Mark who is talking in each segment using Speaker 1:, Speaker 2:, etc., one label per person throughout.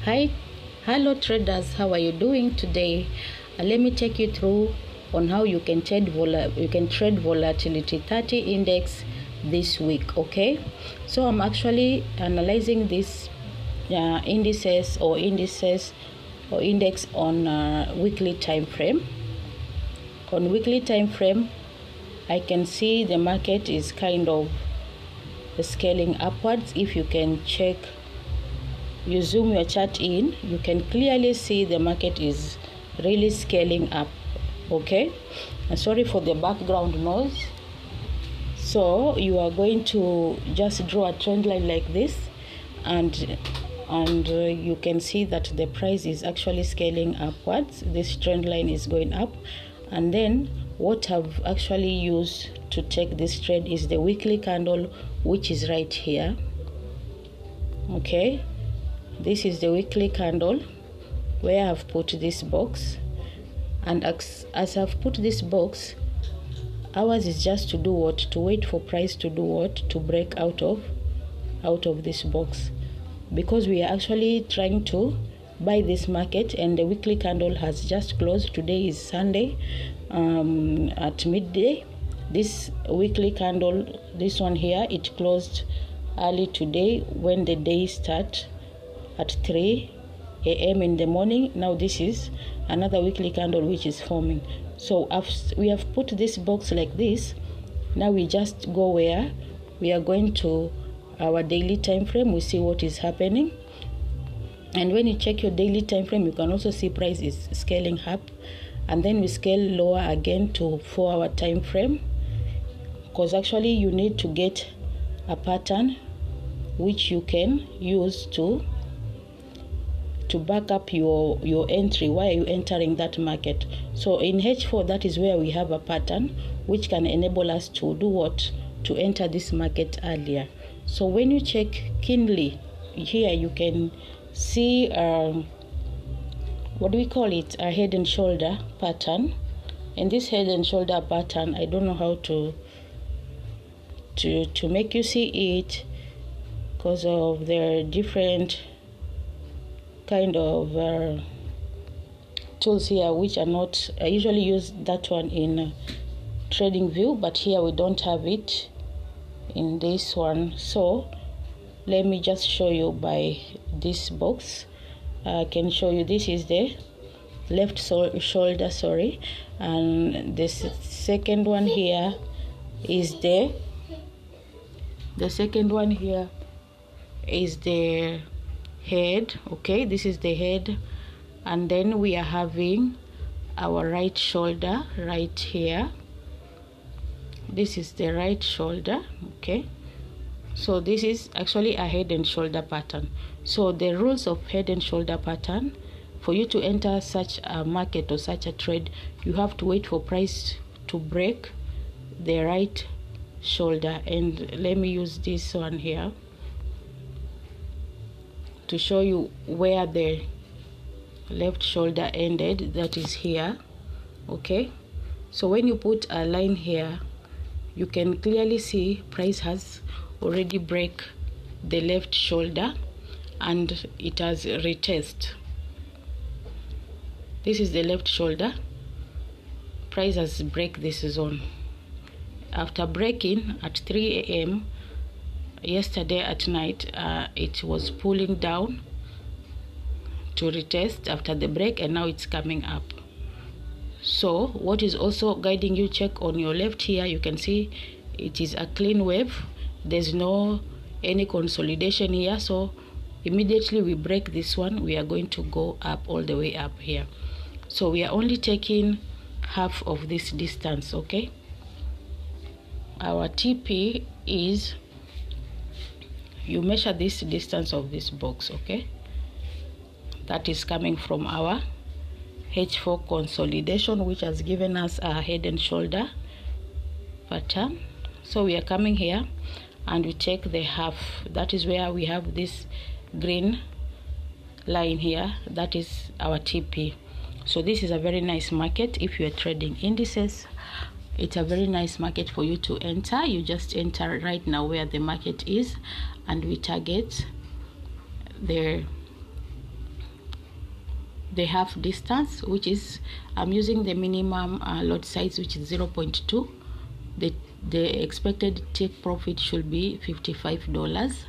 Speaker 1: Hi, hello traders, how are you doing today? Let me take you through on how you can trade volatility 30 index this week. Okay, so I'm actually analyzing this index on weekly time frame. On weekly time frame, I can see the market is kind of scaling upwards. If you can check, you zoom your chart in, you can clearly see the market is really scaling up. Okay, and sorry for the background noise. So you are going to just draw a trend line like this, and you can see that the price is actually scaling upwards. This trend line is going up, and then what I've actually used to take this trade is the weekly candle, which is right here. Okay, this is the weekly candle where I've put this box, and as I've put this box, ours is just to do what? To wait for price to do what? To break out of this box, because we are actually trying to buy this market, and the weekly candle has just closed. Today is Sunday at midday. This weekly candle, this one here, it closed early today when the day starts at 3 a.m. in the morning. Now this is another weekly candle which is forming. So we have put this box like this. Now we just go where we are going to our daily time frame. We see what is happening, and when you check your daily time frame, you can also see price is scaling up, and then we scale lower again to 4-hour time frame, because actually you need to get a pattern which you can use to back up your entry. Why are you entering that market? So in H4, that is where we have a pattern which can enable us to do what? To enter this market earlier. So when you check keenly here, you can see what do we call it? A head and shoulder pattern. And this head and shoulder pattern, I don't know how to make you see it, because of their different kind of tools here which are not. I usually use that one in TradingView, but here we don't have it in this one. So let me just show you by this box. I can show you, this is the left shoulder, sorry, and this second one here is the second one here is the head. Okay, this is the head, and then we are having our right shoulder right here. This is the right shoulder. Okay, so this is actually a head and shoulder pattern. So the rules of head and shoulder pattern, for you to enter such a market or such a trade, you have to wait for price to break the right shoulder. And let me use this one here to show you where the left shoulder ended. That is here. Okay, so when you put a line here, you can clearly see price has already break the left shoulder, and it has retest. This is the left shoulder. Price has break this zone after breaking at 3 a.m. yesterday at night. It was pulling down to retest after the break, and now it's coming up. So what is also guiding you, check on your left here, you can see it is a clean wave. There's no any consolidation here. So immediately we break this one, we are going to go up all the way up here. So we are only taking half of this distance. Okay, our TP is, you measure this distance of this box. Okay, that is coming from our H4 consolidation, which has given us a head and shoulder pattern. So we are coming here and we take the half. That is where we have this green line here. That is our TP. So this is a very nice market. If you are trading indices, it's a very nice market for you to enter. You just enter right now where the market is, and we target the the half distance, which is I'm using the minimum lot size, which is 0.2. The expected take profit should be $55.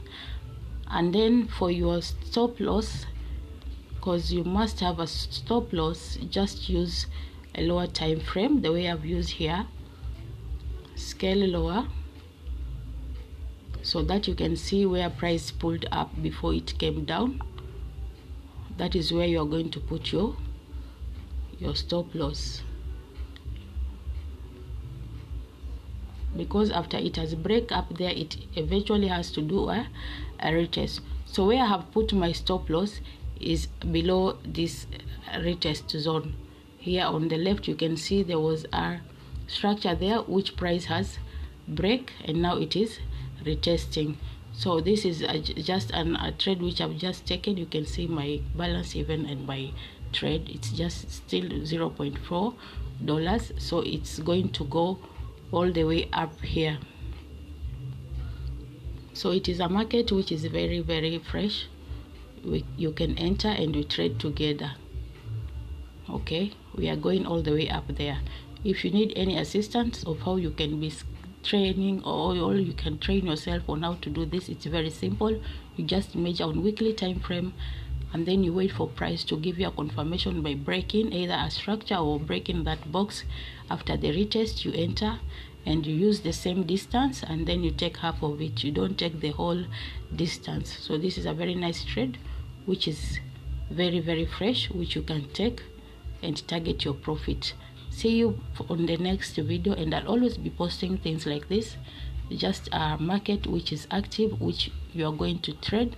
Speaker 1: And then for your stop loss, because you must have a stop loss, just use a lower time frame, the way I've used here. Scale lower so that you can see where price pulled up before it came down. That is where you are going to put your stop loss, because after it has break up there, it eventually has to do a retest. So where I have put my stop loss is below this retest zone. Here on the left, you can see there was a structure there which price has break, and now it is retesting. So this is just a trade which I've just taken. You can see my balance even and my trade, it's just still $0.4. So it's going to go all the way up here. So it is a market which is very, very fresh. You can enter and we trade together. Okay, we are going all the way up there. If you need any assistance of how you can be training, or you can train yourself on how to do this, it's very simple. You just measure on weekly time frame, and then you wait for price to give you a confirmation by breaking either a structure or breaking that box. After the retest, you enter and you use the same distance, and then you take half of it. You don't take the whole distance. So this is a very nice trade which is very, very fresh, which you can take and target your profit. See you on the next video, and I'll always be posting things like this, just a market which is active, which you are going to trade,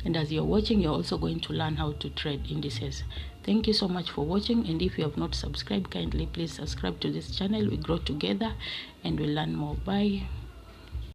Speaker 1: and as you're watching, you're also going to learn how to trade indices. Thank you so much for watching, and if you have not subscribed, kindly please subscribe to this channel. We grow together and we learn more. Bye.